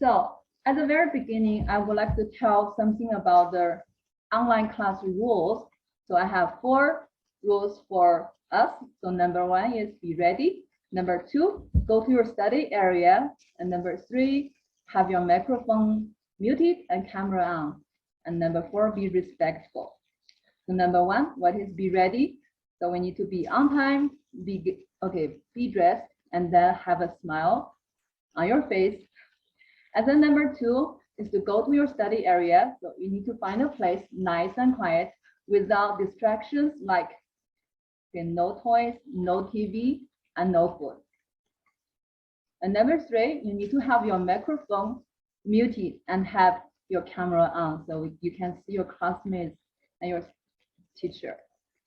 So at the very beginning, I would like to tell something about the online class rules. So I have 4 rules for us. So number 1 is be ready. Number 2, go to your study area. And number 3, have your microphone muted and camera on. And number 4, be respectful. So number 1, what is be ready? So we need to be on time, be dressed, and then have a smile on your face. And then number 2 is to go to your study area. So you need to find a place nice and quiet without distractions like no toys, no TV, and no food. And number 3, you need to have your microphone muted and have your camera on so you can see your classmates and your teacher.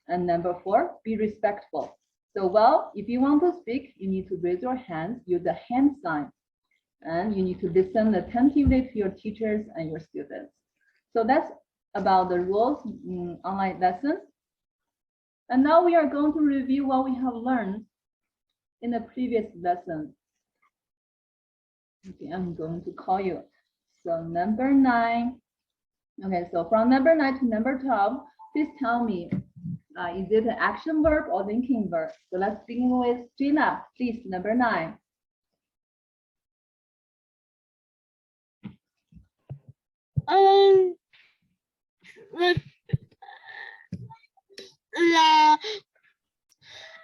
And number 4, be respectful. So well, if you want to speak, you need to raise your hand, use the hand sign. And you need to listen attentively to your teachers and your students. So that's about the rules in online lessons. And now we are going to review what we have learned in the previous lesson. Okay, I'm going to call you. So number 9. Okay, so from number 9 to number 12, please tell me, is it an action verb or linking verb? So let's begin with Gina, please, number 9.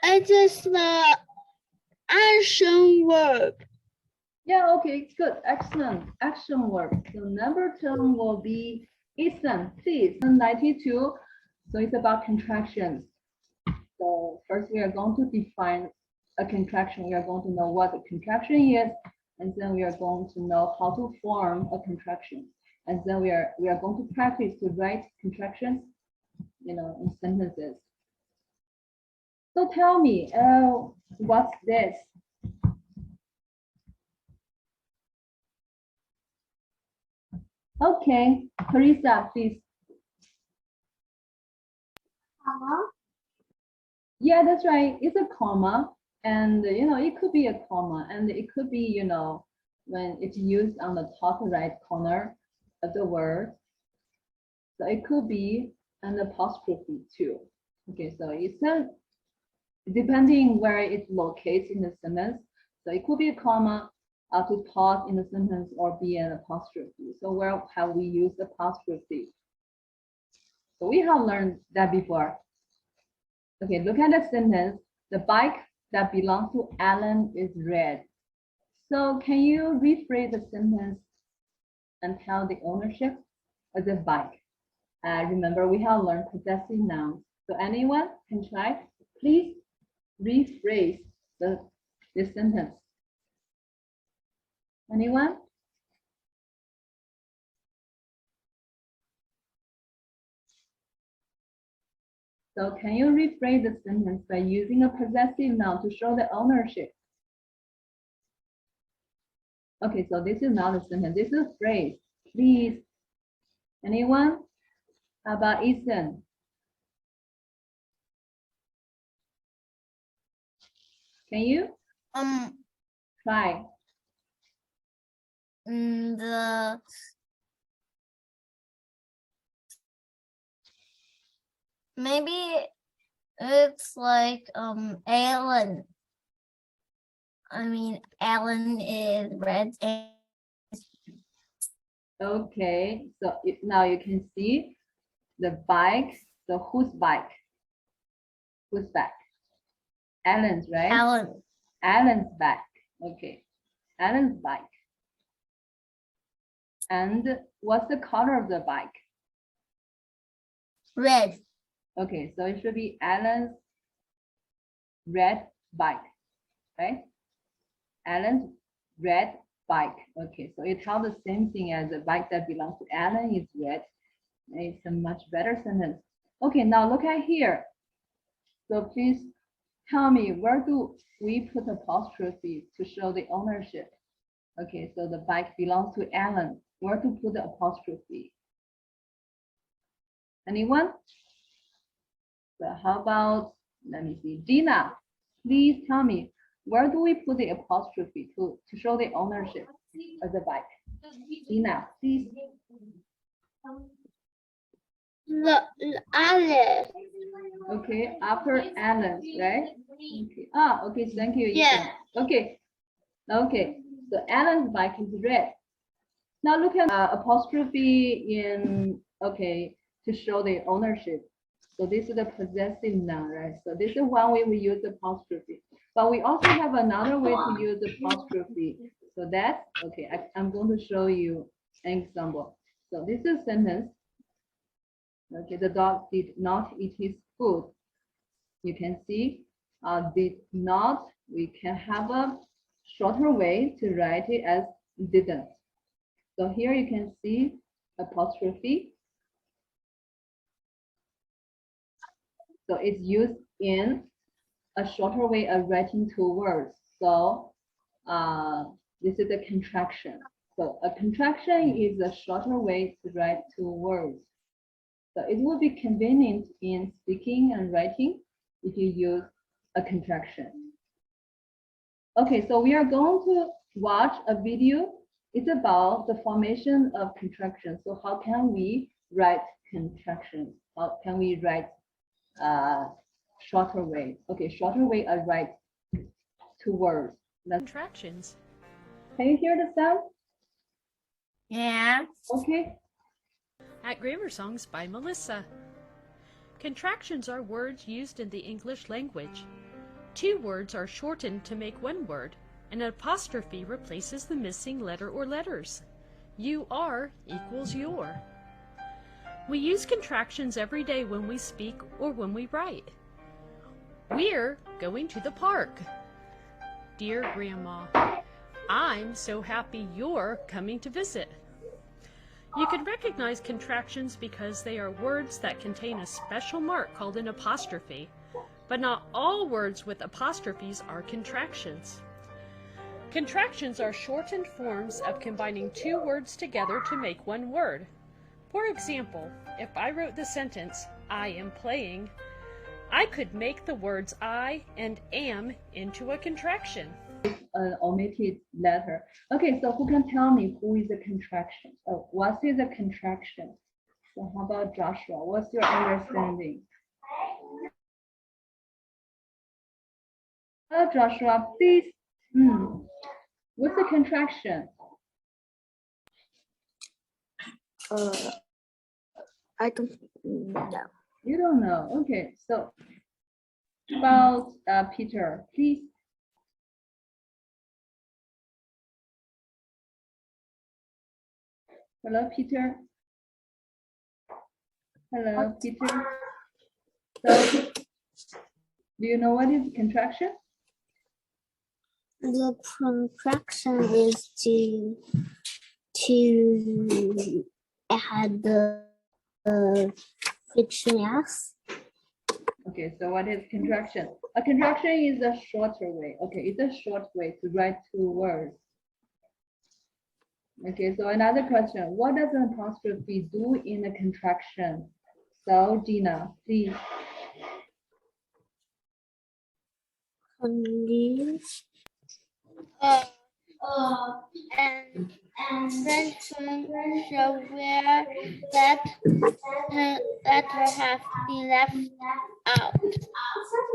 It is the action verb. Yeah, okay, good, excellent, action verb. So number 10 will be Ethan, please, 92. So it's about contractions. So first we are going to define a contraction. We are going to know what a contraction is, and then we are going to know how to form a contraction. And then we are going to practice to write contractions, in sentences. So tell me, what's this? Okay, Teresa, please. Comma. Yeah, that's right. It's a comma, and it could be a comma, and it could be, when it's used on the top right corner of the word. So it could be an apostrophe too. Okay, so it's depending where it locates in the sentence. So it could be a comma to pause in the sentence or be an apostrophe. So where have we used apostrophe? So we have learned that before. Okay, look at the sentence. The bike that belongs to Alan is red. So can you rephrase the sentence and tell the ownership of the bike? Remember, we have learned possessive nouns. So anyone can try? Please rephrase this sentence. Anyone? So can you rephrase the sentence by using a possessive noun to show the ownership? Okay, so this is not a sentence, this is a phrase. Please. Anyone? How about Ethan? Can you? Try. Maybe it's like Alan. Alan is red. Okay, so now you can see the bike. So whose bike? Whose bike? Alan's, right? Alan. Alan's bike. Okay, Alan's bike. And what's the color of the bike? Red. Okay, so it should be Alan's red bike, right? Alan's red bike. Okay, so it tells the same thing as the bike that belongs to Alan is red. It's a much better sentence. Okay, now look at here. So please tell me, where do we put apostrophe to show the ownership? Okay, so the bike belongs to Alan. Where to put the apostrophe? Anyone? So how about, let me see, Gina, please tell me, where do we put the apostrophe to show the ownership of the bike? Dina, please. Alice. Okay, after Alice, right? Okay. Okay, thank you. Yeah. Ethan. Okay. Okay. So Alan's bike is red. Now look at apostrophe in, okay, to show the ownership. So this is the possessive noun, right? So this is one way we use apostrophe. But we also have another way to use apostrophe. So that's, okay, I'm going to show you an example. So this is a sentence. Okay, the dog did not eat his food. You can see did not, we can have a shorter way to write it as didn't. So here you can see apostrophe. So it's used in a shorter way of writing two words. So this is a contraction. So a contraction is a shorter way to write two words. So it will be convenient in speaking and writing if you use a contraction. Okay, so we are going to watch a video. It's about the formation of contractions. So how can we write contractions? How can we write shorter way? Okay, shorter way I write two words. Contractions. Can you hear the sound? Yeah. Okay. At Grammar Songs by Melissa. Contractions are words used in the English language. Two words are shortened to make one word. An apostrophe replaces the missing letter or letters. You are equals your. We use contractions every day when we speak or when we write. We're going to the park. Dear Grandma, I'm so happy you're coming to visit. You can recognize contractions because they are words that contain a special mark called an apostrophe, but not all words with apostrophes are contractions. Contractions are shortened forms of combining two words together to make one word. For example, if I wrote the sentence, I am playing, I could make the words I and am into a contraction. An omitted letter. Okay, so who can tell me who is a contraction? Oh, what is a contraction? So how about Joshua? What's your understanding? Joshua, please. What's a contraction? I don't know. You don't know. Okay, so about Peter, please. Hello, Peter. Hello, Peter. So, do you know what is contraction? The contraction is to add the friction S. Okay, so what is contraction? A contraction is a shorter way. Okay, it's a short way to write two words. Okay, so another question. What does an apostrophe do in a contraction? So, Gina, please. And mention the where that letter has been left out.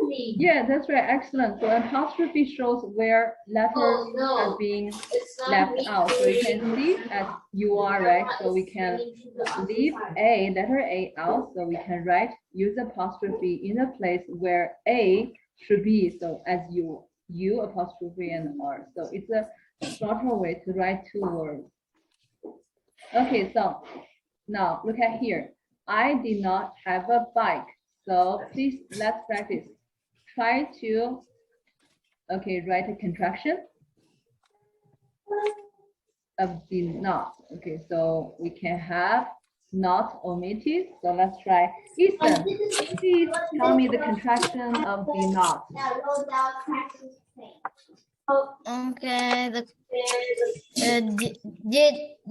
Yeah, that's right. Excellent. So apostrophe shows where letters have been left out. So you can see as you are, right? So we can leave A, letter A out. So we can write, use apostrophe in a place where A should be. So as you apostrophe and R. So it's a shorter way to write two words. Okay, so now look at here. I did not have a bike. So please, let's practice. Try to, okay, write a contraction of did not. Okay, so we can have not omitted. So let's try. Ethan, please tell me the contraction of did not. Okay,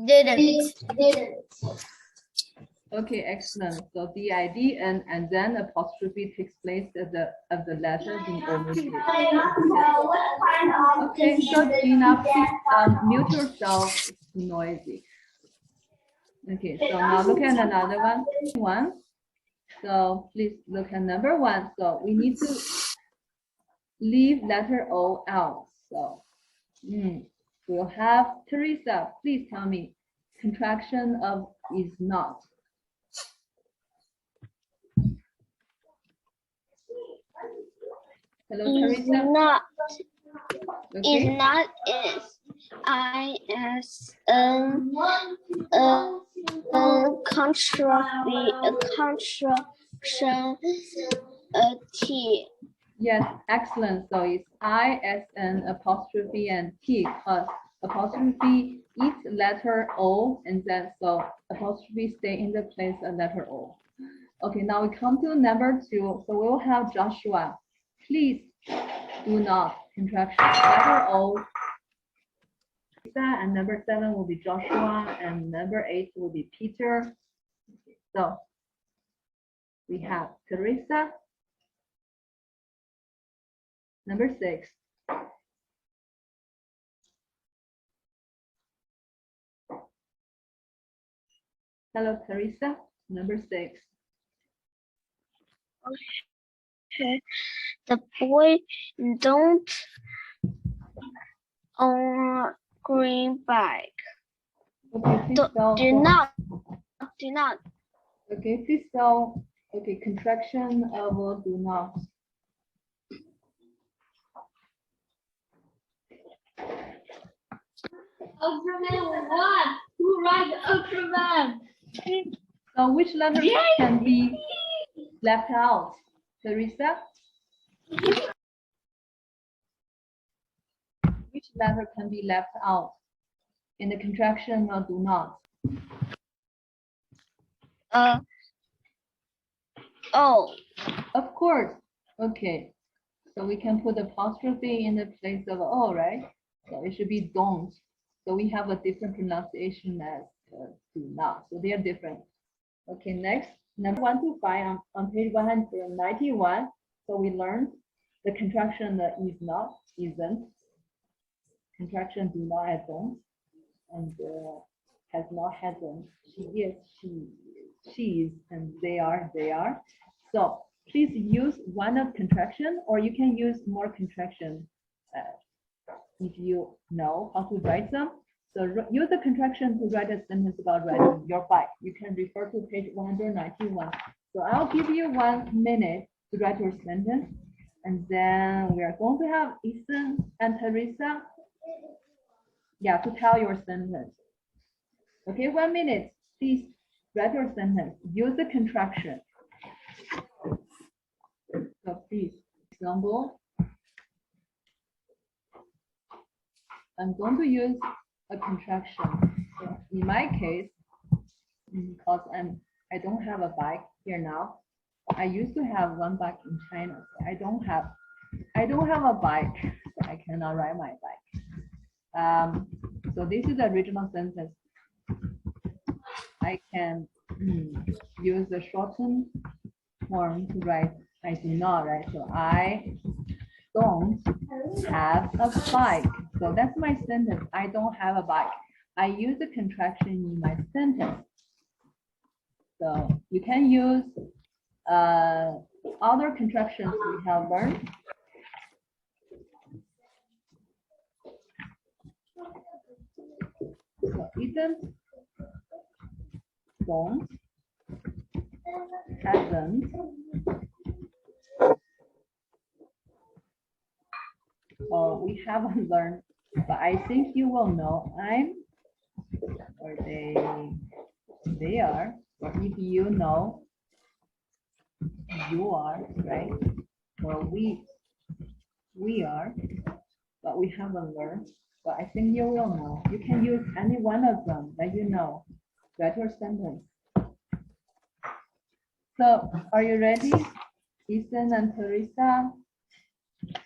didn't. Okay, excellent. So DID and then apostrophe takes place at the letter being omitted. Okay, so Gina, please mute yourself. It's too noisy. Okay, so now look at another one. So please look at number 1. So we need to leave letter O out. So we'll have Teresa. Please tell me contraction of is not. Hello, Is Teresa. not. Okay. Is not is. ISN a contraction T. Yes, excellent. So it's ISN apostrophe and T because apostrophe each letter O and then so apostrophe stay in the place of letter O. Okay, now we come to number 2. So we will have Joshua. Please do not contraction letter O. And number 7 will be Joshua and number 8 will be Peter. So we have Teresa. Number 6. Hello, Teresa. Number 6. Okay. The boy don't own green bike. Okay, please Do spell. not. Okay, please spell. Okay, contraction of do not. Ultraman what? Who rides Ultraman? So which letter can be left out? Teresa? Which letter can be left out in the contraction of do not? Oh. Of course. Okay. So we can put apostrophe in the place of O, right? So it should be don't. So we have a different pronunciation as do not. So they are different. Okay, next, number 1 to 5 on page 191. So we learned the contraction is not, isn't. Contraction do not, I don't. And has not, hasn't. She is, she is, and they are, they are. So please use one of contraction, or you can use more contraction if you know how to write them. So use the contraction to write a sentence about riding your bike. You can refer to page 191. So I'll give you 1 minute to write your sentence. And then we are going to have Ethan and Teresa. Yeah, to tell your sentence. Okay, 1 minute. Please write your sentence. Use the contraction. So please, example. I'm going to use a contraction. So in my case, because I don't have a bike here now. I used to have one bike in China. So I don't have a bike, so I cannot ride my bike. So this is the original sentence. I can use the shortened form to write I do not, right? So I don't have a bike. So that's my sentence. I don't have a bike. I use the contraction in my sentence. So you can use other contractions we have learned. So isn't, don't, hasn't, we haven't learned, but I think you will know. I'm, or they are, or if you know, you are, right? Or we are, but we haven't learned. But I think you will know. You can use any one of them that you know. Write your sentence. So are you ready, Ethan and Teresa,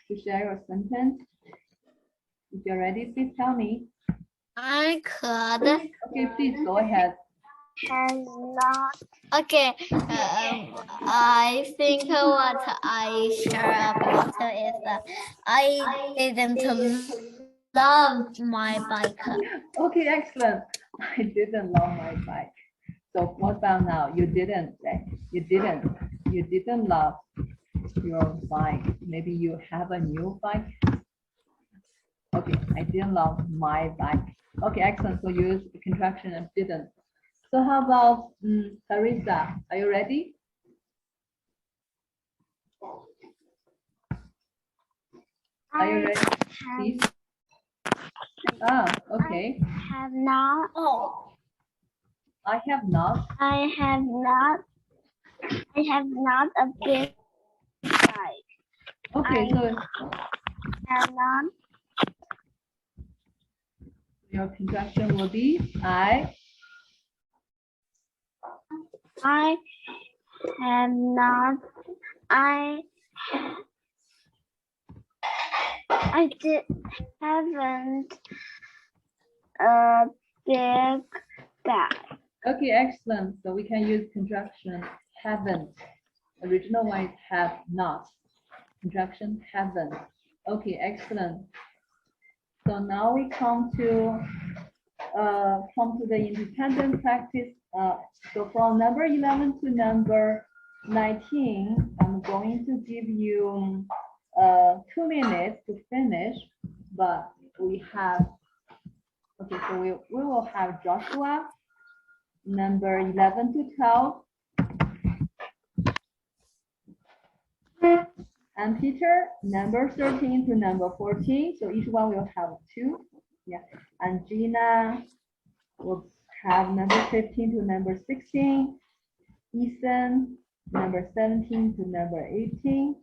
to share your sentence? If you're ready, please tell me. I could. Okay, please go ahead. has not. Okay, I think what I share about is that I didn't love my bike. Okay, excellent. I didn't love my bike. So what about now? You didn't say. You didn't love your bike. Maybe you have a new bike. Okay, I didn't love my bike. Okay, excellent. So use the contraction of didn't. So how about Teresa? Are you ready? Are you ready? Please. Okay. Have not. Oh, I have not. I have not. I have not a big bike. Okay, so Have not. your contraction will be I have not. Haven't a big bag. Okay, excellent. So we can use contraction haven't. Original one is have not. Contraction haven't. Okay, excellent. So now we come to the independent practice. So from number 11 to number 19, I'm going to give you 2 minutes to finish, but we have, okay, so we will have Joshua, number 11 to 12, and Peter, number 13 to number 14. So each one will have 2. Yeah, and Gina will have number 15 to number 16. Ethan, number 17 to number 18.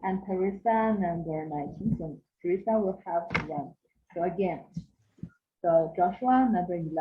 And Teresa, number 19. So Teresa will have 1. So again, so Joshua, number 11.